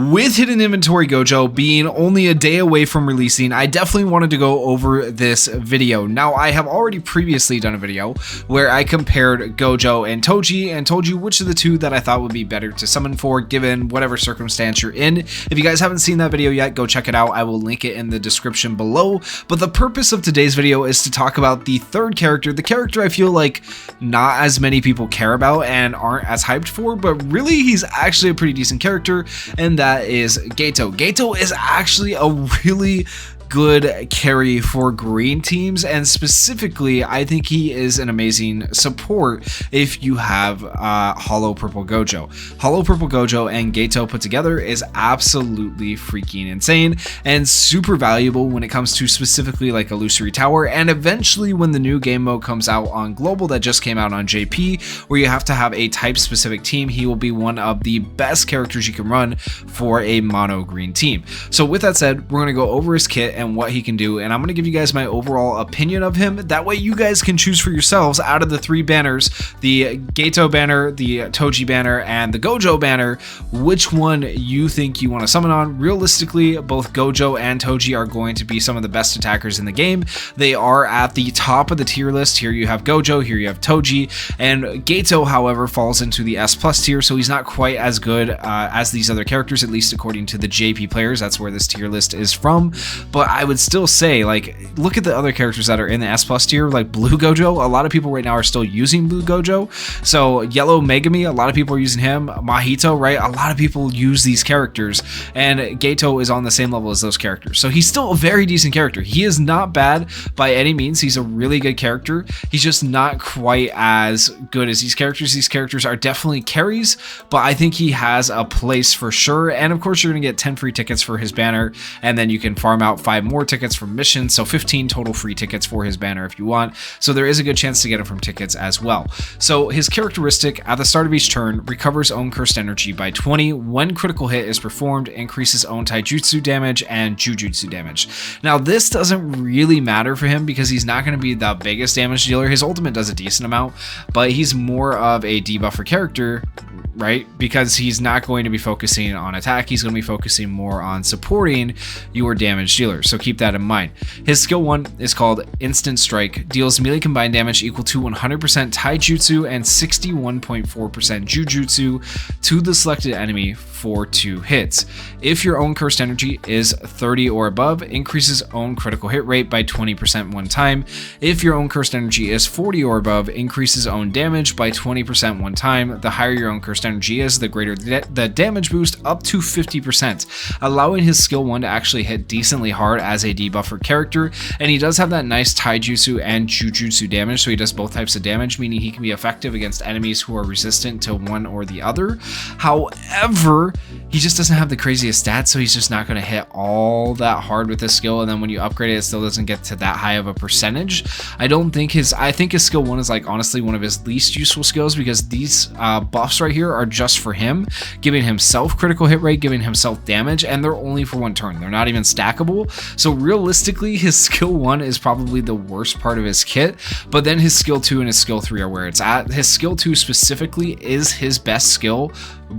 With Hidden Inventory Gojo being only a day away from releasing, I definitely wanted to go over this video. Now, I have already previously done a video where I compared Gojo and Toji and told you which of the two that I thought would be better to summon for given whatever circumstance you're in. If you guys haven't seen that video yet, go check it out. I will link it in the description below. But the purpose of today's video is to talk about the third character, the character I feel like not as many people care about and aren't as hyped for, but really he's actually a pretty decent character, and that is Geto. Geto is actually a really good carry for green teams, and specifically I think he is an amazing support if you have Hollow Purple Gojo. Hollow Purple Gojo and Geto put together is absolutely freaking insane and super valuable when it comes to specifically like Illusory Tower, and eventually when the new game mode comes out on Global that just came out on JP, where you have to have a type specific team, he will be one of the best characters you can run for a mono green team. So with that said, we're going to go over his kit and what he can do, and I'm going to give you guys my overall opinion of him. That way you guys can choose for yourselves out of the three banners, the Geto banner, the Toji banner, and the Gojo banner, which one you think you want to summon on. Realistically, both Gojo and Toji are going to be some of the best attackers in the game. They are at the top of the tier list. Here you have Gojo, here you have Toji, and Geto, however, falls into the S+ tier, so he's not quite as good as these other characters, at least according to the JP players. That's where this tier list is from. But I would still say, like, look at the other characters that are in the S+ tier, like Blue Gojo. A lot of people right now are still using Blue Gojo. So Yellow Megami, a lot of people are using him. Mahito, right? A lot of people use these characters, and Geto is on the same level as those characters. So he's still a very decent character. He is not bad by any means. He's a really good character. He's just not quite as good as these characters. These characters are definitely carries, but I think he has a place for sure. And of course, you're going to get 10 free tickets for his banner, and then you can farm out 5 more tickets from missions, so 15 total free tickets for his banner if you want. So there is a good chance to get him from tickets as well. So his characteristic at the start of each turn recovers own cursed energy by 20 when critical hit is performed, increases own taijutsu damage and jujutsu damage. Now this doesn't really matter for him because he's not going to be the biggest damage dealer. His ultimate does a decent amount, but he's more of a debuffer character, right? Because he's not going to be focusing on attack, he's going to be focusing more on supporting your damage dealer, so keep that in mind. His skill 1 is called Instant Strike, deals melee combined damage equal to 100% taijutsu and 61.4% jujutsu to the selected enemy for 2 hits. If your own cursed energy is 30 or above, increases own critical hit rate by 20% one time. If your own cursed energy is 40 or above, increases own damage by 20% one time. The higher your own cursed energy is, the greater the damage boost, up to 50%, allowing his skill 1 to actually hit decently hard as a debuffer character. And he does have that nice taijutsu and jujutsu damage, so he does both types of damage, meaning he can be effective against enemies who are resistant to one or the other. However, he just doesn't have the craziest stats, so he's just not going to hit all that hard with this skill, and then when you upgrade it, it still doesn't get to that high of a percentage. I think his skill 1 is like honestly one of his least useful skills, because these buffs right here are just for him, giving himself critical hit rate, giving himself damage, and they're only for 1 turn. They're not even stackable. So realistically, his skill 1 is probably the worst part of his kit, but then his skill 2 and his skill 3 are where it's at. His skill 2 specifically is his best skill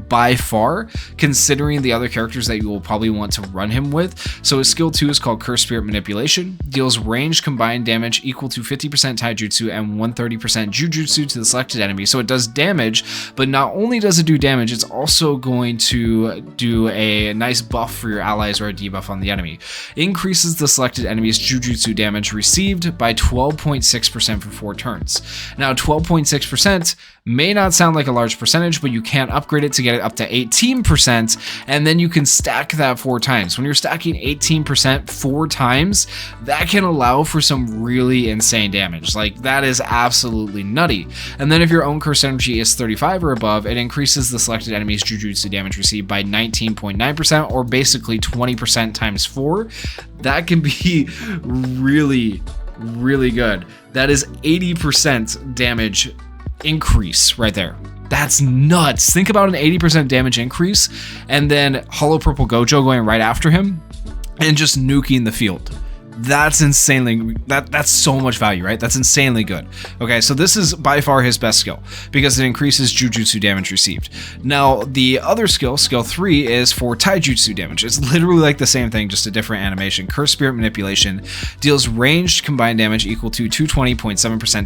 by far, considering the other characters that you will probably want to run him with. So his skill 2 is called Curse Spirit Manipulation, deals range combined damage equal to 50% taijutsu and 130% jujutsu to the selected enemy. So it does damage, but not only does it do damage, it's also going to do a nice buff for your allies or a debuff on the enemy. Increases the selected enemy's jujutsu damage received by 12.6% for 4 turns. Now 12.6% may not sound like a large percentage, but you can upgrade it to get it up to 18%, and then you can stack that 4 times. When you're stacking 18% 4 times, that can allow for some really insane damage. Like, that is absolutely nutty. And then if your own cursed energy is 35 or above, it increases the selected enemy's jujutsu damage received by 19.9%, or basically 20% times 4. That can be really, really good. That is 80% damage increase right there. That's nuts. Think about an 80% damage increase, and then Hollow Purple Gojo going right after him and just nuking the field. That's insanely, that's so much value, right? That's insanely good. Okay, so this is by far his best skill because it increases jujutsu damage received. Now, the other skill, skill 3, is for taijutsu damage. It's literally like the same thing, just a different animation. Curse Spirit Manipulation deals ranged combined damage equal to 220.7%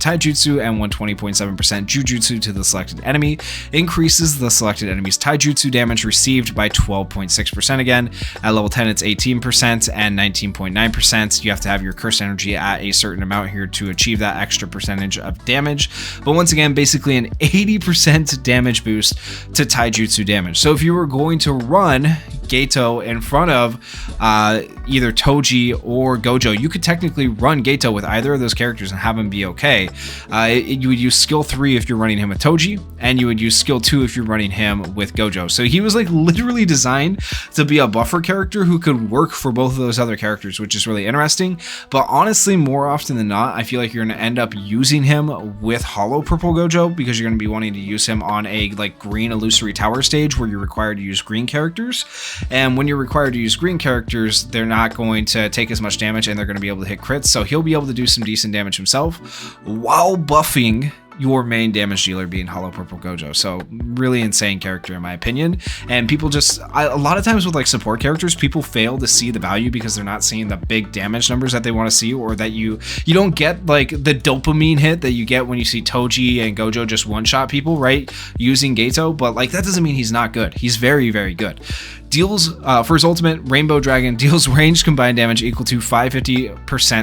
taijutsu and 120.7% jujutsu to the selected enemy. Increases the selected enemy's taijutsu damage received by 12.6% again. At level 10, it's 18% and 19.9%. You have to have your cursed energy at a certain amount here to achieve that extra percentage of damage. But once again, basically an 80% damage boost to taijutsu damage. So if you were going to run Geto in front of either Toji or Gojo, you could technically run Geto with either of those characters and have him be okay. You would use skill 3 if you're running him with Toji, and you would use skill 2 if you're running him with Gojo. So he was like literally designed to be a buffer character who could work for both of those other characters, which is really interesting. But honestly, more often than not, I feel like you're going to end up using him with Hollow Purple Gojo because you're going to be wanting to use him on a like green illusory tower stage where you're required to use green characters. And when you're required to use green characters, they're not going to take as much damage and they're going to be able to hit crits. So he'll be able to do some decent damage himself while buffing your main damage dealer being Hollow Purple Gojo. So really insane character in my opinion. And people just, a lot of times with like support characters, people fail to see the value because they're not seeing the big damage numbers that they want to see, or that you don't get like the dopamine hit that you get when you see Toji and Gojo just one-shot people, right? Using Geto, but like that doesn't mean he's not good. He's very, very good. Deals, for his ultimate, Rainbow Dragon, deals ranged combined damage equal to 550%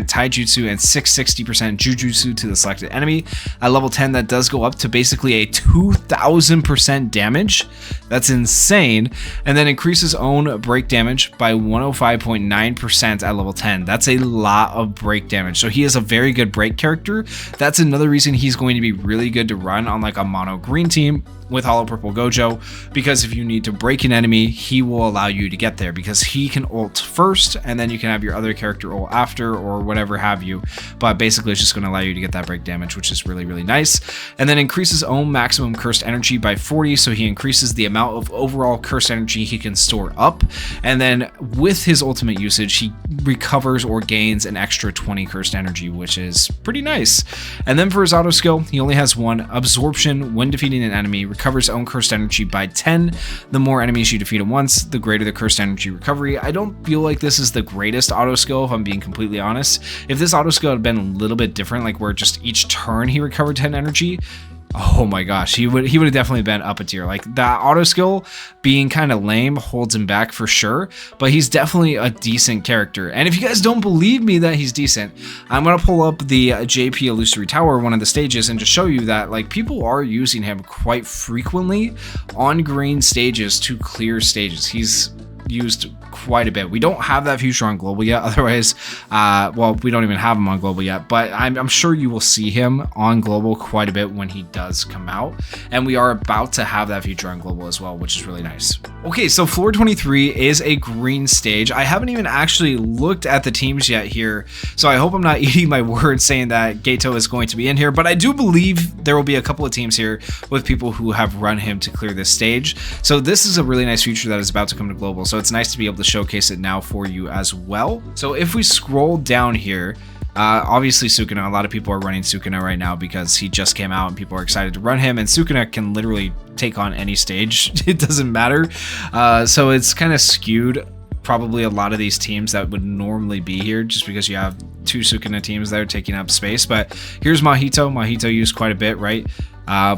taijutsu and 660% jujutsu to the selected enemy. At level 10, that does go up to basically a 2000% damage. That's insane. And then increases own break damage by 105.9% at level 10. That's a lot of break damage. So he is a very good break character. That's another reason he's going to be really good to run on like a mono green team with Hollow Purple Gojo, because if you need to break an enemy, he will allow you to get there because he can ult first and then you can have your other character ult after or whatever have you. But basically it's just going to allow you to get that break damage, which is really, really nice. And then increases own maximum cursed energy by 40, so he increases the amount of overall cursed energy he can store up. And then with his ultimate usage, he recovers or gains an extra 20 cursed energy, which is pretty nice. And then for his auto skill, he only has one, Absorption. When defeating an enemy, recovers own cursed energy by 10. The more enemies you defeat at once, the greater the cursed energy recovery. I don't feel like this is the greatest auto skill, if I'm being completely honest. If this auto skill had been a little bit different, like where just each turn he recovered 10 energy, oh my gosh, he would have definitely been up a tier. Like that auto skill being kind of lame holds him back for sure, but he's definitely a decent character. And if you guys don't believe me that he's decent, I'm gonna pull up the JP Illusory Tower, one of the stages, and just show you that like people are using him quite frequently on green stages to clear stages. He's used quite a bit. We don't have that feature on global yet, otherwise well, we don't even have him on global yet, but I'm sure you will see him on global quite a bit when he does come out, and we are about to have that feature on global as well, which is really nice. Okay, so floor 23 is a green stage. I haven't even actually looked at the teams yet here, so I hope I'm not eating my words saying that Geto is going to be in here, but I do believe there will be a couple of teams here with people who have run him to clear this stage. So this is a really nice feature that is about to come to global, so it's nice to be able to showcase it now for you as well. So if we scroll down here, obviously Sukuna, a lot of people are running Sukuna right now because he just came out and people are excited to run him, and Sukuna can literally take on any stage. It doesn't matter. So it's kind of skewed probably a lot of these teams that would normally be here just because you have two Sukuna teams that are taking up space. But here's Mahito. Mahito used quite a bit, right,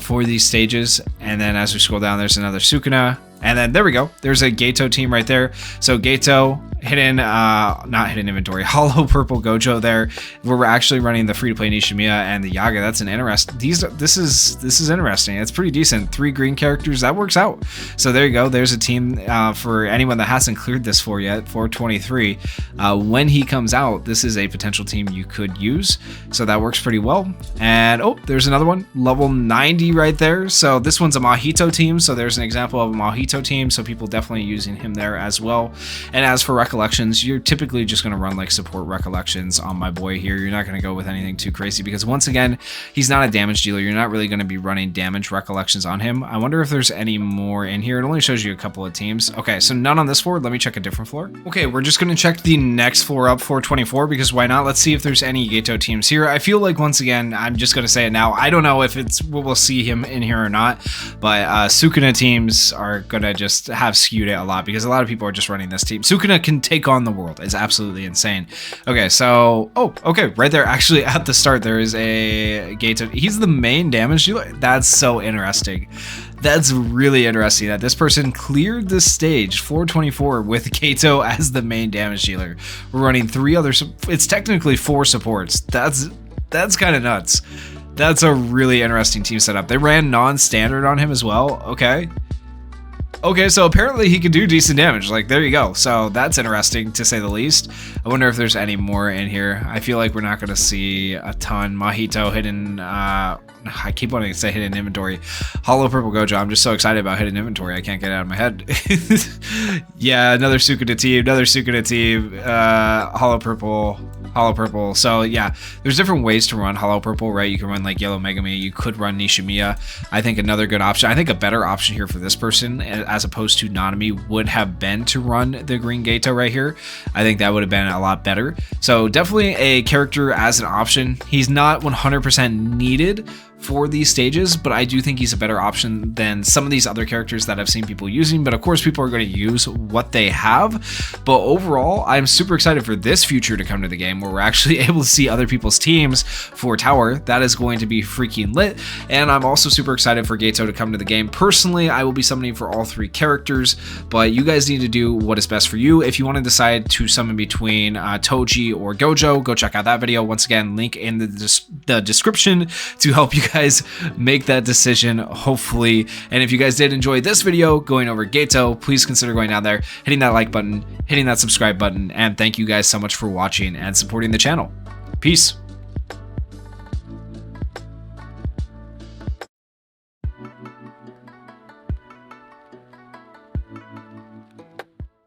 for these stages. And then as we scroll down, there's another Sukuna. And then there we go. There's a Geto team right there. So Geto, hidden, not hidden inventory, Hollow Purple Gojo there, where we're actually running the free-to-play Nishimiya and the Yaga. That's an interesting. This is interesting. It's pretty decent. 3 green characters, that works out. So there you go. There's a team for anyone that hasn't cleared this for yet. 423. When he comes out, this is a potential team you could use. So that works pretty well. And oh, there's another one, level 90 right there. So this one's a Mahito team. So there's an example of a Mahito team. So people definitely using him there as well. And as for recollections, you're typically just going to run like support recollections on my boy here. You're not going to go with anything too crazy because once again, he's not a damage dealer. You're not really going to be running damage recollections on him. I wonder if there's any more in here. It only shows you a couple of teams. Okay, so none on this floor. Let me check a different floor. Okay, we're just going to check the next floor up, floor 24, because why not? Let's see if there's any Geto teams here. I feel like, once again, I'm just going to say it now. I don't know if we'll see him in here or not, but Sukuna teams are going to just have skewed it a lot because a lot of people are just running this team. Sukuna can take on the world. It's absolutely insane. Okay, so, oh, okay, right there, actually at the start, there is a Geto. He's the main damage dealer. That's so interesting. That's really interesting that this person cleared this stage, floor 24, with Geto as the main damage dealer. We're running 3 other, it's technically 4 supports. That's kind of nuts. That's a really interesting team setup. They ran non-standard on him as well. Okay. Okay, so apparently he can do decent damage. Like, there you go. So that's interesting, to say the least. I wonder if there's any more in here. I feel like we're not going to see a ton. Mahito, hidden... I keep wanting to say hidden inventory. Hollow Purple Gojo. I'm just so excited about hidden inventory. I can't get it out of my head. Yeah, another Sukuna team. Another Sukuna team. Hollow Purple. So yeah, there's different ways to run Hollow Purple, right? You can run like Yellow Megami. You could run Nishimiya. I think another good option. I think a better option here for this person, as opposed to Nanami, would have been to run the Green Geto right here. I think that would have been a lot better. So definitely a character as an option. He's not 100% needed for these stages, but I do think he's a better option than some of these other characters that I've seen people using. But of course, people are going to use what they have. But overall, I'm super excited for this future to come to the game where we're actually able to see other people's teams for tower. That is going to be freaking lit. And I'm also super excited for Geto to come to the game. Personally, I will be summoning for all 3 characters, but you guys need to do what is best for you. If you want to decide to summon between Toji or Gojo, go check out that video. Once again, link in the description to help you guys make that decision, hopefully. And if you guys did enjoy this video going over Geto, please consider going down there, hitting that like button, hitting that subscribe button, and thank you guys so much for watching and supporting the channel. Peace.